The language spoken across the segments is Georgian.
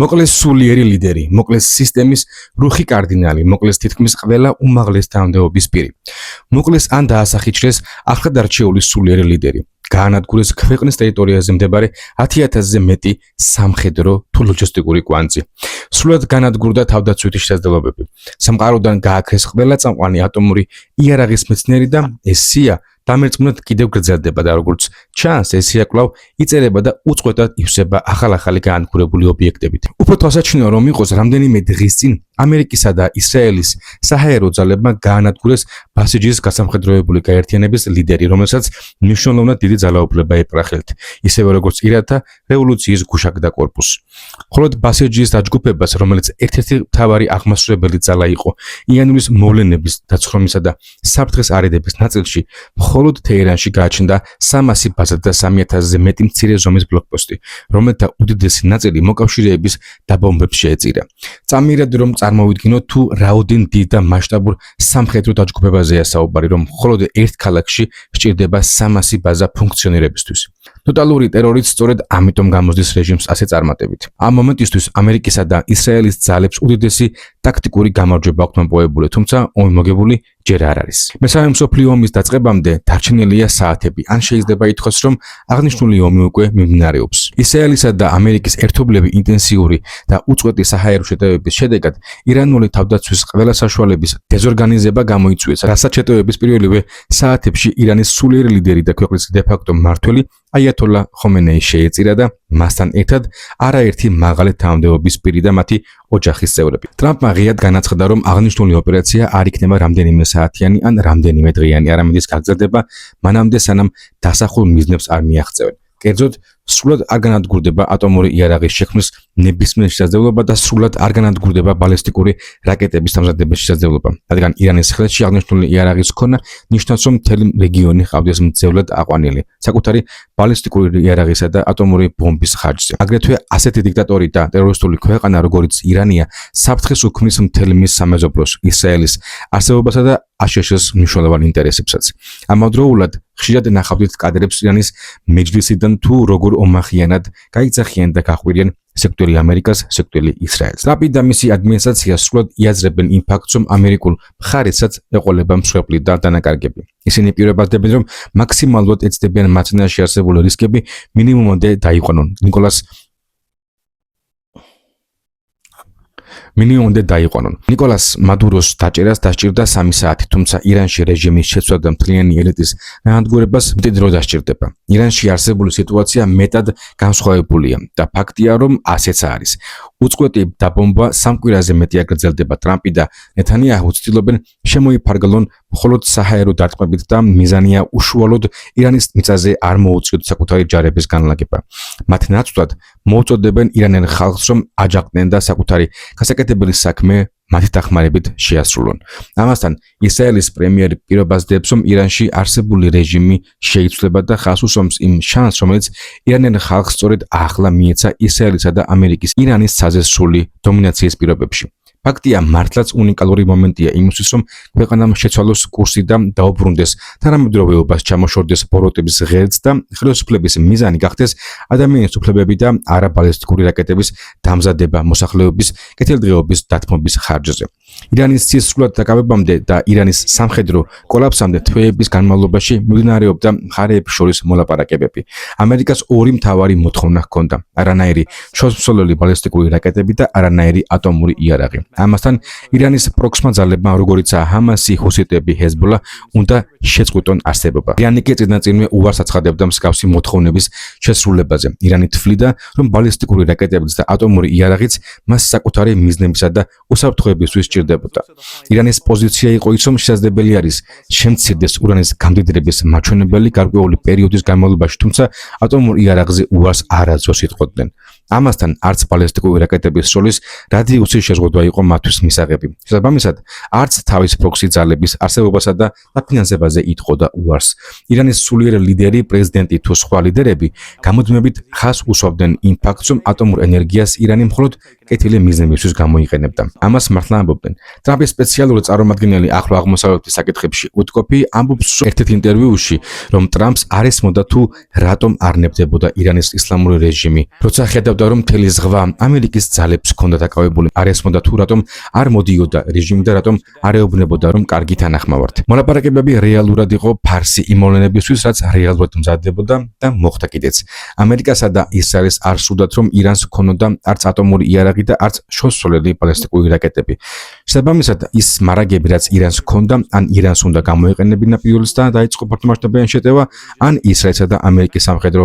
მოკლეს სულიერი ლიდერი, მოკლეს სისტემის რუხი კარდინალი, მოკლეს თითქმის ყველა უმაღლეს თანამდებობის პირი. მოკლეს ან დაასახიჩრეს ახლად არჩეული სულიერი ლიდერი. გაანადგურეს ქვეყნის ტერიტორიაზე მდებარე 10,000-ზე მეტი სამხედრო თუ ლოჯისტიკური კვანძი. სრულად განადგურდა თავდაცვითი შესაძლებლობები. სამყაროდან გააქრეს ყველა წამყვანი ატომური იარაღის მეცნიერი და ეს სია დამერწმუნდ კიდევ გრძელდება და როგორც ჩანს, ეს სია კვლავ იწერება და უწყვეტად ივსება ახალ-ახალი გაანადგურებული ობიექტებით. უფრო თვალსაჩინოა რომ იყოს რამდენიმე დღის წინ ამერიკისა და ისრაელის საჰაერო ძალებმა გაანადგურეს ბასიჯის გასამხედროებული გაერთიანების ლიდერი, რომელსაც მნიშვნელოვნად დიდი ძალაუფლება ეპრახელთ, ისევე როგორც ირანთა რევოლუციის გუშაგდა კორპუსი. მხოლოდ ბასიჯის დაჯგუფებას, რომელიც ერთ-ერთი მთავარი აღმასრულებელი ძალა იყო იანურის მოვლენების დაცხრომისა და საფრთხის არიდების ნაწილში, მხოლოდ თეირანში გააჩნდა 300 ბაზა და 3,000-ზე მეტი მცირე ზომის ბლოკპოსტი, რომელთა უდიდესი ნაწილი მოკავშირეების დაბომბებს შეეწირა. წამიერად რომ წარმოვიდგინოთ თუ რაოდენ დიდ და მასშტაბურ სამხედრო დაჯგუფებაზეა საუბარი, რომ მხოლოდ ერთ ქალაქში სჭირდება 300 ბაზა ფუნქციონირებისთვის. ტოტალური ტერორიც სწორედ ამიტომ გამოსდის რეჟიმს ასე წარმატებით. ამ მომენტისთვის ამერიკისა და ისრაელის ძალებს უდიდესი ტაქტიკური გამარჯვება აქვს მოპოვებული, თუმცა ომი მოგებული ჯერ არ არის. მესამე მსოფლიო ომის დაწყებამდე დარჩენილია საათები, ან შეიძლება ითქვას, რომ აღნიშნული ომი უკვე მიმდინარეობს. ისრაელისა და ამერიკის ერთობლივი ინტენსიური და უწყვეტი საჰაერო შეტევების შედეგად ირანული თავდაცვის ყველა საშუალების დეზორგანიზება გამოიწვიეს, რასაც შეტევების პირველივე საათებში ირანის სულიერი ლიდერი და ქვეყნის დე-ფაქტო მმართველი აიათოლა ხომენეი შეეწირა და მასთან ერთად არაერთი მაღალი თანამდებობის პირი და მათი ოჯახის წევრები. ტრამპმა ღიად განაცხადა, რომ აღნიშნული ოპერაცია არ იქნება რამდენიმე საათიანი ან რამდენიმე დღიანი, არამედ ის გაგრძელდება მანამდე, სანამ დასახულ მიზნებს არ მიაღწევენ. კერძოდ, სრულად არ განადგურდება ატომური იარაღის შექმნის ნებისმიერ შესაძლებლობა და სრულად არ განადგურდება ბალისტიკური რაკეტების დამზადების შესაძლებლობა. რადგან ირანის ხელში აღნიშნული იარაღის ქონა ნიშნავს, რომ მთელი რეგიონი ჰყავდეს მძევლად აყვანილი საკუთარი ბალისტიკური იარაღისა და ატომური ბომბის ხარჯზე. აგრეთვე ასეთი დიქტატორი და ტერორისტული ქვეყანა, როგორიც ირანია, საფრთხეს უქმნის მთელ მის სამეზობლოს, ისრაელის არსებობასა და აშშ-ს მნიშვნელოვან ინტერესებსაც. ამავდროულად, ხშირად ნახავთ კადრებს ირანის მეჯლისიდან თუ როგორ ომახიანად გაიძახიან და გახვირიან სექტორი ამერიკას, სექტორი ისრაელს. ტრამპი და მისი ადმინისტრაცია სრულად იაზრებენ იმ ფაქტს, რომ ამერიკულ მხარესაც ეყოლება მსხვერპლი და დანაკარგები. ისინი პირობდებენ, რომ მაქსიმალურად ეცდებიან მათ წინაშე არსებული რისკები მინიმუმამდე დაიყვანონ. ნიკოლას მადუროს დაჭერას დასჭირდა 3 საათი, თუმცა ირანში რეჟიმის შეცვლა და მთლიანი ელიტის განადგურებას მეტი დრო დასჭირდება. ირანში არსებული სიტუაცია მეტად განსხვავებულია და ფაქტია, რომ ასეც არის. უწყვეტი დაბომბვა 3 კვირაზე მეტი აგრძელდება. ტრამპი და ნეთანიაჰუ ცდილობენ შემოიფარგლონ მხოლოდ საჰაერო დარტყმებით და მიზანია უშუალოდ ირანის მიწაზე არ მოუწიოთ საკუთარი ჯარების განლაგება. მათ ნაცვლად მოუწოდებენ ირანელ ხალხს, რომ აჯანყდნენ და საკუთარი გასაკეთებელი საქმე მათი დახმარებით შეასრულონ. ამასთან, ისრაელის პრემიერი პირობას დებს, რომ ირანში არსებული რეჟიმი შეიცვლება და ხაზს უსვამს იმ შანსს, რომელიც ირანელ ხალხს სწორედ ახლა მიეცა ისრაელისა და ამერიკის ირანის საზესრული დომინაციის პირობებში. ფაქტია, მართლაც უნიკალური მომენტია იმისთვის, რომ ქვეყანამ შეცვალოს კურსი და დაუბრუნდეს თანამედროვეობას, ჩამოშორდეს ბოროტების ღერძ და ხელისუფლების მიზანი გახდეს ადამიანის უფლებები და არა ბალისტიკური რაკეტების დამზადება მოსახლეობის კეთილდღეობის დათმობის ხარჯზე. ირანის ცის სრულად დაკავებამდე და ირანის სამხედრო კოლაფსამდე თვეების განმავლობაში მიმდინარეობდა მხარეებს შორის მოლაპარაკებები. ამერიკას ორი მთავარი მოთხოვნა ჰქონდა: არანაირი შორსმსვლელი ბალისტიკური რაკეტები და არანაირი ატომური იარაღი. ამასთან, ირანის პროქსმა ძალებმა, როგორიცაა ჰამასი, ჰუსიტები, ჰეზბოლა, უნდა შეწყვიტონ არსებობა. ირანი კი წინაწინვე უარს აცხადებდა მსგავსი მოთხოვნების შესრულებაზე. ირანი თვლიდა, რომ ბალისტიკური რაკეტებიც და ატომური იარაღიც მას საკუთარი მიზნებისა და უსაფრთხოებისთვის სჭირდებოდა. ირანის პოზიცია იყო ის, რომ შესაძლებელი არის შემცირდეს ურანის გამდიდრების მაჩვენებელი გარკვეული პერიოდის განმავლობაში, თუმცა ატომურ იარაღზე უარს არასდროს იტყოდნენ. ამასთან, არც ბალისტიკური რაკეტების სროლის რადიუსის შეზღუდვა იყო მათთვის მისაღები. შესაბამისად, არც თავის პროქსი ძალების არსებობასა და დაფინანსებაზე იტყოდა უარს. ირანის სულიერი ლიდერი, პრეზიდენტი თუ სხვა ლიდერები გამუდმებით ხაზს უსვამდნენ იმ ფაქტს, რომ ატომურ ენერგიას ირანი მხოლოდ კეთილი მიზნებისთვის გამოიყენებდა. ამას მართლა ამბობდნენ. ტრამპის სპეციალური წარმომადგენელი ახლო აღმოსავლეთის საკითხებში უტკოფი ამბობს ერთ-ერთ ინტერვიუში, რომ ტრამპს არ ესმოდა თუ რატომ არ ნებდებოდა ირანის ისლამური რეჟიმი, როცა ხედავდა იცნობდა, რომ მთელი ზღვა ამერიკის ძალებს ჰქონდა დაკავებული. არ ესმოდა თუ რატომ არ მოდიოდა რეჟიმი და რატომ არ ეუბნებოდა, რომ კარგი თანახმავართ. მოლაპარაკებები რეალურად იყო ფარსი იმ მოვლენებისთვის, რაც რეალურად მზადდებოდა და მოხდა კიდეც. ამერიკასა და ისრაელს არ სურდათ, რომ ირანს ჰქონოდა არც ატომური იარაღი და არც შორსულელი ბალისტიკური რაკეტები. შესაბამისად, ის მარაგები, რაც ირანს ჰქონდა, ან ირანს უნდა გამოეყენებინა პირველს და დაიწყო ფართომასშტაბიანი შეტევა, ან ისრაელსა და ამერიკის სამხედრო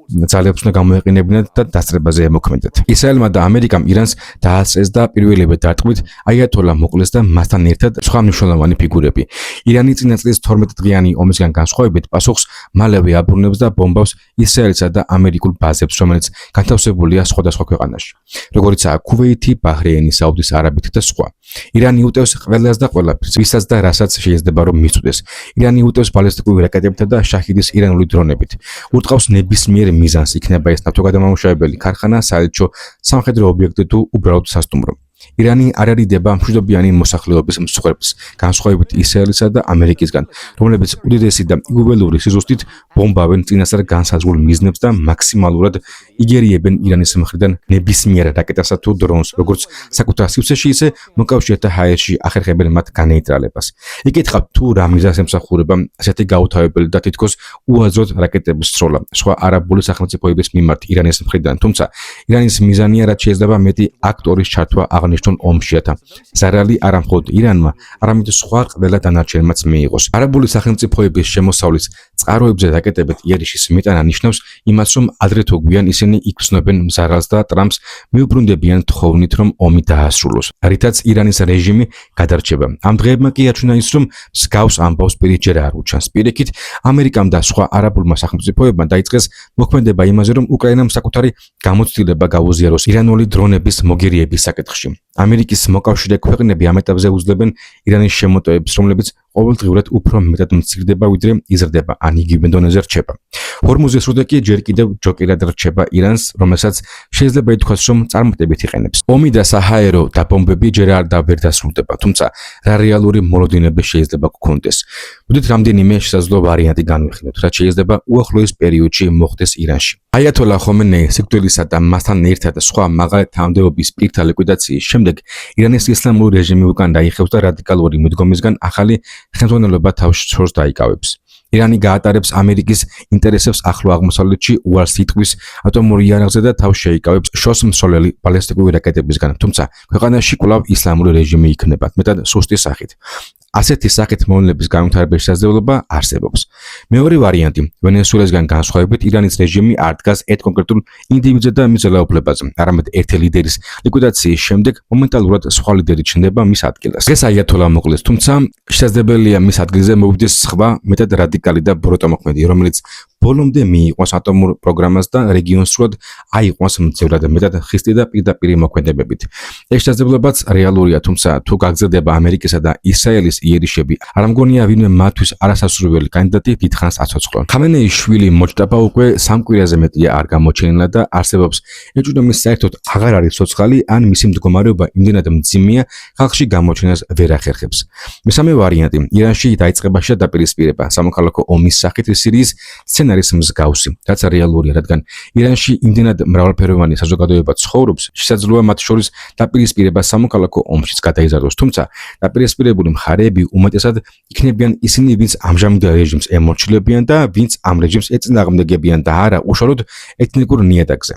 ძალებს უნდა გამოეყენებინათ და დასწრებაზე ემოქმედეთ. ისრაელმა და ამერიკამ ირანს დაასწრეს და პირველივე დარტყმით აიათოლა მოკლეს და მასთან ერთად სხვა მნიშვნელოვანი ფიგურები. ირანი წინა წლის 12 დღიანი ომისგან განსხვავებით პასუხს მალევე აბრუნებს და ბომბავს ისრაელსა და ამერიკულ ბაზებს, რომელიც განთავსებულია სხვადასხვა ქვეყანაში, როგორიცაა ქუვეითი, ბაჰრეინი, საუდის არაბეთი და სხვა. ირანი უტევს ყველას და ყველაფერს, ვისაც და რასაც შეიძლება რომ მიწვდეს. ირანი უტევს ბალისტიკური რაკეტებითა და შაჰიდის ირანული დრონებით. ურტყავს ნებისმიერ მიზანს, იქნება ეს ნავთობგადამამუშავებელი ქარხანა, საელჩო, სამხედრო ობიექტი თუ უბრალოდ სასტუმრო. ირანი არ არიდება მშვიდობიანი მოსახლეობის მსხვერპლს, განსხვავებით ისრაელისა და ამერიკისგან, რომლებიც უდიდესი და იგუველური სიზუსტით ბომბავენ წინასწარ განსაზღვრულ მიზნებს და მაქსიმალურად იგერიებენ ირანის მხრიდან ნებისმიერ რაკეტასა თუ დრონს, როგორც საკუთარ სივრცეში, ისე მოკავშირეთა ჰაერში ახერხებენ მათ განეიტრალებას. იკითხავთ, თუ რა მიზანს ემსახურება ასეთი გაუთავებელი და თითქოს უაზროდ რაკეტების სროლა სხვა არაბული სახელმწიფოების მიმართ ირანის მხრიდან, თუმცა ირანის მიზანია, რაც შეიძლება მეტი აქტორის ჩართვა აღნიშნულ ომშიათა. ზარალი არა მხოლოდ ირანმა, არამედ სხვა ყველა დანარჩენმაც მიიღოს. არაბული სახელმწიფოების შემოსავლის წყაროებზე რაკეტებით იარიშის მიტანა ნიშნავს იმას, რომ ადრე თუ გვიან ისინი იგრძნობენ მზარალს და ტრამპს მიუბრუნდებიან თხოვნით, რომ ომი დაასრულოს, რითაც ირანის რეჟიმი გადარჩება. ამ დღეებმა კი აჩვენა ის, რომ მსგავს ამბავს პირით ჯერ არ უჩანს. პირიქით, ამერიკამ და სხვა არაბულმა სახელმწიფოებმა დაიწყეს მოქმედება იმაზე, რომ უკრაინამ საკუთარი გამოცდილება გაუზიაროს ირანული დრონების მოგერიების საკითხში. ამერიკის მოკავშირე ქვეყნები ამ ეტაპზე უძლებენ ირანის შემოტევებს, რომლებიც ყოველდღიურად უფრო მეტად მცირდება, ვიდრე იზრდება, ან იგივე დონეზე რჩება. ჰორმუზის სრუტე კი ჯერ კიდევ ჯოკირად რჩება ირანს, რომელსაც შეიძლება ითქვას, რომ წარმატებით იყენებს. ომი და საჰაერო დაბომბები ჯერ ვერ დასრულდება, თუმცა რა რეალური მოლოდინები შეიძლება გქონდეს. მოდით რამდენიმე შესაძლო ვარიანტი განვიხილოთ, რაც შეიძლება უახლოეს პერიოდში მოხდეს ირანში. აიათოლა ხომეინი სიკვდილისა და მასთან ერთად სხვა მაღალი თანამდებობის პირთა ლიკვიდაციის შემდეგ ირანის ისლამური რეჟიმი უკან დაიხევს და რადიკალური მიდგომისგან ახალი ხელმძღვანელობა თავს შორს დაიკავებს. ირანი გაატარებს ამერიკის ინტერესებს ახლო აღმოსავლეთში უარს იტყვის ატომურ იარაღზე და თავს შეიკავებს შორს მსროლელი ბალისტიკური რაკეტებისგან, თუმცა ქვეყანაში კვლავ ისლამური რეჟიმი იქნება, მეტად სუსტი სახით. ასეთი სახით მოვლენების განვითარების შესაძლებლობა არსებობს. მეორე ვარიანტი, ვენესუელასგან განსხვავებით, ირანის რეჟიმი არ დგას ერთ კონკრეტულ ინდივიდზე და მის ძალაუფლებაზე, არამედ ერთი ლიდერის ლიკვიდაციის შემდეგ მომენტალურად სხვა ლიდერი ჩნდება მის ადგილას. ეს აიათოლა მოკლეს, თუმცა შესაძლებელია მის ადგილზე მოვიდეს სხვა მეტად რადიკალი და ბრუტო მოქმედი, რომელიც ბოლომდე მიიყვანს ატომურ პროგრამას და რეგიონს სრულად აიყვანს მძევრად მეტად ხისტი და პირდაპირი მოქმედებებით. ეს შესაძლებლობაც რეალურია, თუმცა თუ გაგრძელდება ამერიკისა და ისრაელის იერიშები, არ მგონია ვინმე მათთვის არასასურველი კანდიდატი დიდხანს აცოცხლონ. ხამენეის შვილი მოჭდაბა უკვე 3 კვირაზე მეტია არ გამოჩენილა და არსებობს ეჭვი, რომ ის საერთოდ აღარ არის ცოცხალი, ან მისი მდგომარეობა იმდენად მძიმეა, ხალხში გამოჩენას ვერ ახერხებს. მესამე ვარიანტი, ირანში დაიწყება შედაპირისპირება სამოქალაქო ომის სახით სირიის სცენარის მსგავსი, რაც რეალურია, რადგან ირანში იმდენად მრავალფეროვანი საზოგადოება ცხოვრობს, შესაძლოა მათ შორის დაპირისპირება სამოქალაქო ომშიც გადაიზარდოს, თუმცა დაპირისპირებული მხარეები უმეტესად იქნებიან ისინი, ვინც ამჟამად რეჟიმს ემორჩილებიან და ვინც ამ რეჟიმს ეწინააღმდეგებიან და არა უშუალოდ ეთნიკურ ნიადაგზე.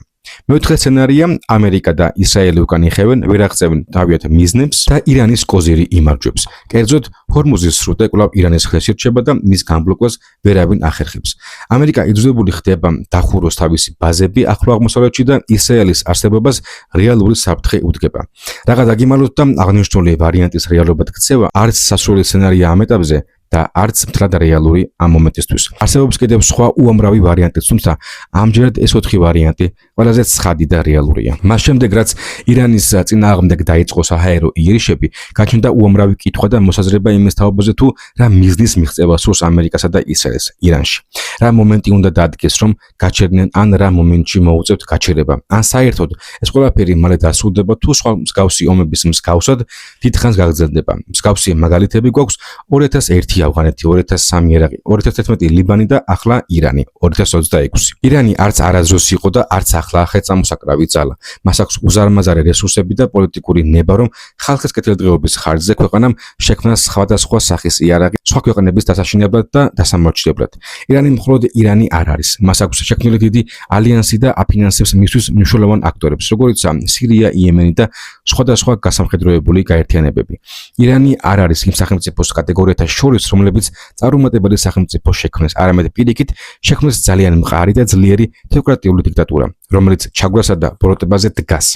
მეოთხე სცენარია, ამერიკა და ისრაელი უკან იხევენ, ვერ აღწევენ თავიანთ მიზნებს და ირანის კოზირი იმარჯვებს. კერძოდ, ჰორმუზის სრუტე კვლავ ირანის ხელში რჩება და მის გამბლოკვას ვერავინ ახერხებს. ამერიკა იძულებული ხდება დახუროს თავისი ბაზები ახლო აღმოსავლეთში და ისრაელის არსებობას რეალური საფრთხე უდგება. რაღაც დაგიმალოთ და აღნიშნული ვარიანტის რეალობად ქცევა არც სასურველი სცენარია ამ ეტაპზე და არც მთლად რეალური ამ მომენტისთვის. არსებობს კიდევ სხვა უამრავი ვარიანტი, თუმცა ამჯერად ეს 4 ვარიანტი ყველაზე ცხადი და რეალურია. მას შემდეგ, რაც ირანის წინააღმდეგ დაიწყო საჰაერო იერიშები, გაჩნდა უამრავი კითხვა და მოსაზრება იმის თაობაზე, თუ რა მიზნის მიღწევა სურს ამერიკასა და ისრაელს ირანში. რა მომენტი უნდა დადგეს, რომ გაჩერდნენ, ან რა მომენტში მოუწევთ გაჩერება. ან საერთოდ ეს ყველაფერი მალე დასრულდება, თუ სხვა მსგავსი ომების მსგავსად დიდხანს გაგრძელდება. მსგავსი მაგალითები გვაქვს 2001 ავღანეთი, 2003 ერაყი, 2011 ლიბანი და ახლა ირანი, 2026. ირანი არც არასდროს იყო და არც ახლა ახლა ხელწამოსაკრავი ძალა. მას აქვს უზარმაზარი რესურსები და პოლიტიკური ნება, რომ ხალხის კეთილდღეობის ხარჯზე ქვეყანამ შექმნა სხვადასხვა სახის იარაღი სხვა ქვეყნების დასაშინებლად და დასამორჩილებლად. ირანი მხოლოდ ირანი არ არის. მას აქვს შექმნილი დიდი ალიანსი და აფინანსებს მისთვის მნიშვნელოვან აქტორებს, როგორიცაა სირია, იემენი და სხვადასხვა გასამხედროებული გაერთიანებები. ირანი არ არის იმ სახელმწიფოს კატეგორიათა შორის, რომლებიც წარუმატებელი სახელმწიფო შექმნეს, არამედ პირიქით შექმნეს ძალიან მყარი და ძლიერი თეოკრატიული დიქტატურა, რომელიც ჩაგვასა და ბოროტებაზე დგას.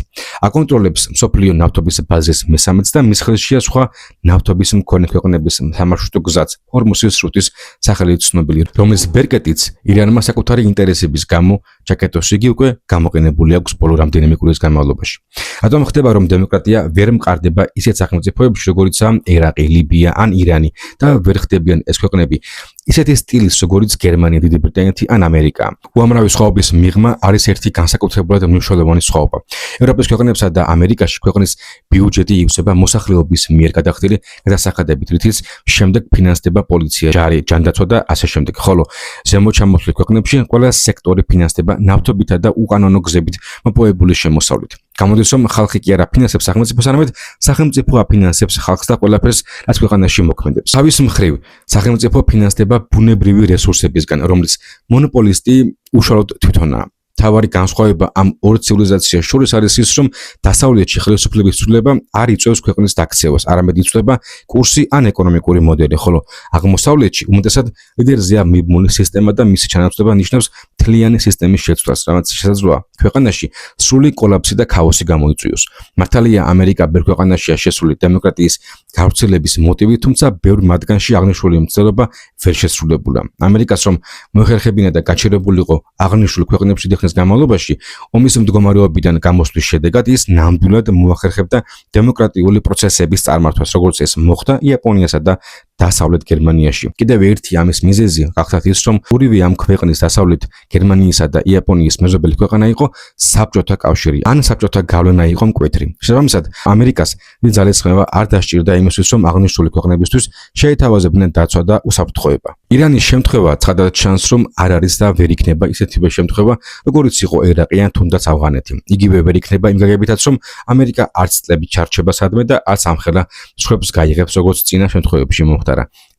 აკონტროლებს მსოფლიო ნავთობის ბაზის მესამედს და მის ხელშია სხვა ნავთობის მქონე ქვეყნების სამარშრუტო გზაც, ჰორმუსის სრუტის სახელით ცნობილი, რომლის ბერკეტიც ირანმა საკუთარი ინტერესების გამო ჩაკეტოს, იგი უკვე გამოყენებული აქვს ბოლო რამდენიმე კვირის განმავლობაში. რატომ ხდება, რომ დემოკრატია ვერ მყარდება ისეთ სახელმწიფოებში, როგორიცაა ერაყი, ლიბია ან ირანი და ვერ ხდებიან ეს ქვეყნები ისეთი სტილის, როგორიც გერმანია, დიდი ბრიტანეთი ან ამერიკა. უამრავი სხვაობის მიღმა არის ერთი განსაკუთრებულად მნიშვნელოვანი სხვაობა. ევროპის ქვეყნებსა და ამერიკაში ქვეყნის ბიუჯეტი ივსება მოსახლეობის მიერ გადახდილი გადასახადებით, რითიც შემდეგ ფინანსდება პოლიცია, ჯარი, ჯანდაცვა და ასე შემდეგ. ხოლო ზემოჩამოთვლილ ქვეყნებში ყველა სექტორი ფინანსდება ნავთობითა და უკანონო გზებით მოპოვებული შემოსავლით. გამოდის, რომ ხალხი კი არა ფინანსებს სახელმწიფოს, არამედ სახელმწიფო აფინანსებს ხალხს და ყველაფერს, რაც ქვეყანაში მოქმედებს. თავის მხრივ, სახელმწიფო ფინანსდება ბუნებრივი რესურსებისგან, რომლის მონოპოლისტი უშუალოდ თვითონაა. თავარი განსხვავება ამ ორ ცივილიზაციას შორის არის ის, რომ დასავლეთში ხელისუფლების ცვლილება არ იწვევს ქვეყნის დაქცევას, არამედ იწვება კურსი ან ეკონომიკური მოდელი, ხოლო აღმოსავლეთში უმეტესად ლიდერზეა მიბმული სისტემა და მისი ჩანაცვლება ნიშნავს მთლიანი სისტემის შეცვლას, რაც შესაძლოა ქვეყანაში სრული კოლაფსი და ქაოსი გამოიწვიოს. მართალია, ამერიკა ბევრ ქვეყანაშია შესული დემოკრატიის გავრცელების მოტივი, თუმცა ბევრ მათგანში აღნიშნული მცდელობა ვერ შესრულებულა. ამერიკას რომ მოეხერხებინა და გაჩერებულიყო აღნიშნულ ქვეყნებში ხნის განმავლობაში, ომის მდგომარეობიდან გამოსვლის შედეგად ის ნამდვილად მოახერხებდა დემოკრატიული პროცესების წარმართვას, როგორც ეს მოხდა იაპონიასა და დასავლეთ გერმანიაში. კიდევ ერთი ამის მიზეზი გახდათ ის, რომ ორივე ამ ქვეყნის დასავლეთ გერმანიისა და იაპონიის მეზობელი ქვეყანა იყო საბჭოთა კავშირი, ან საბჭოთა გავლენა იყო მკვეთრი. შესაბამისად, ამერიკას დიდი ძალისხმევა არ დასჭირდა იმისთვის, რომ აღნიშნული ქვეყნებისთვის შეეთავაზებინა დაცვა და უსაფრთხოება. ირანის შემთხვევა ცხადად ჩანს, რომ არ არის და ვერ იქნება ისეთივე შემთხვევა, როგორც იყო ერაყი ან თუნდაც ავღანეთი. იგივე ვერ იქნება იმ გაგებითაც, რომ ამერიკა არც წლები ჩარჩება სადმე და არც ამხელა მსხვერპლს გაიღებს, როგორც წინა შემთხვევებში მოხდა.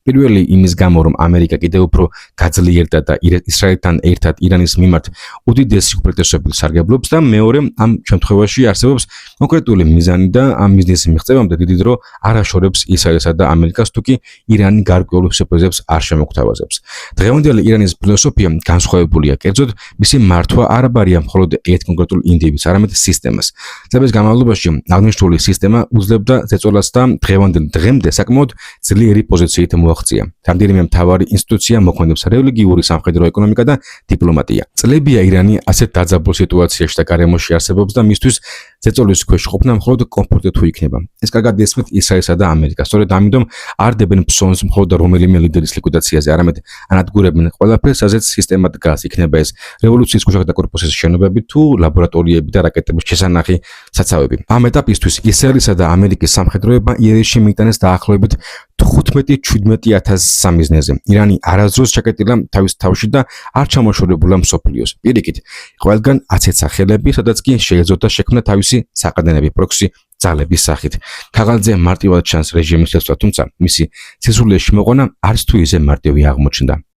პირველი იმის გამო, რომ ამერიკა კიდევ უფრო გაძლიერდა და ისრაელთან ერთად ირანის მიმართ უდიდესი უპირატესობით სარგებლობს და მეორე ამ შემთხვევაში არსებობს კონკრეტული მიზანი და ამ მიზნის მიღწევამდე დიდი დრო არ აშორებს ისრაელსა და ამერიკას, თუკი ირანი გარკვეულ სიურპრიზებს არ შემოგთავაზებს. დღევანდელი ირანის ფილოსოფია განსხვავებულია, კერძოდ მისი მართვა არ ბარია მხოლოდ ერთ კონკრეტულ ინდივიდს, არამედ სისტემას. წლების განმავლობაში აღნიშნული სისტემა უძლებდა ზეწოლას და დღემდე საკმაოდ ძლიერი პოზიციით მოაღწია. რამდენიმე მთავარი ინსტიტუცია მოქმედებს: რელიგიური, სამხედრო, ეკონომიკა და დიპლომატია. წლებია ირანი ასეთ დაძაბულ სიტუაციაში და გარემოში არსებობს და მისთვის ზეწოლის ქვეშ ყოფნა მხოლოდ კომფორტი თუ იქნება. ეს კარგად ესმით ისრაელსა და ამერიკას. სწორედ ამიტომ არ დებენ ფსონს მხოლოდ რომელიმე ლიდერის ლიკვიდაციაზე, არამედ ანადგურებენ ყველაფერს, სადაც სისტემა დგას, იქნება ეს რევოლუციის ქუჩათა კორპუსის შენობები თუ ლაბორატორიები და რაკეტების შესანახი საცავები. ამ ეტაპისთვის ისრაელისა და ამერიკის სამხედროება იერიშში მიიტანეს დაახლოებით 15-17,000 სამიზნეზე. ირანი არასდროს ჩაკეტილა თავის თავში და არ ჩამოშორებულა მსოფლიოს. პირიქით, ყველგან აცეცა ხელები, სადაც კი შეეძლოთ შექმნა თავისი საყრდენები პროქსი ძალების სახით. ქაღალდზე მარტივად ჩანს რეჟიმის შეცვლა, თუმცა მისი სისულეში მოყვანა არც თუ ისე მარტივი აღმოჩნდა.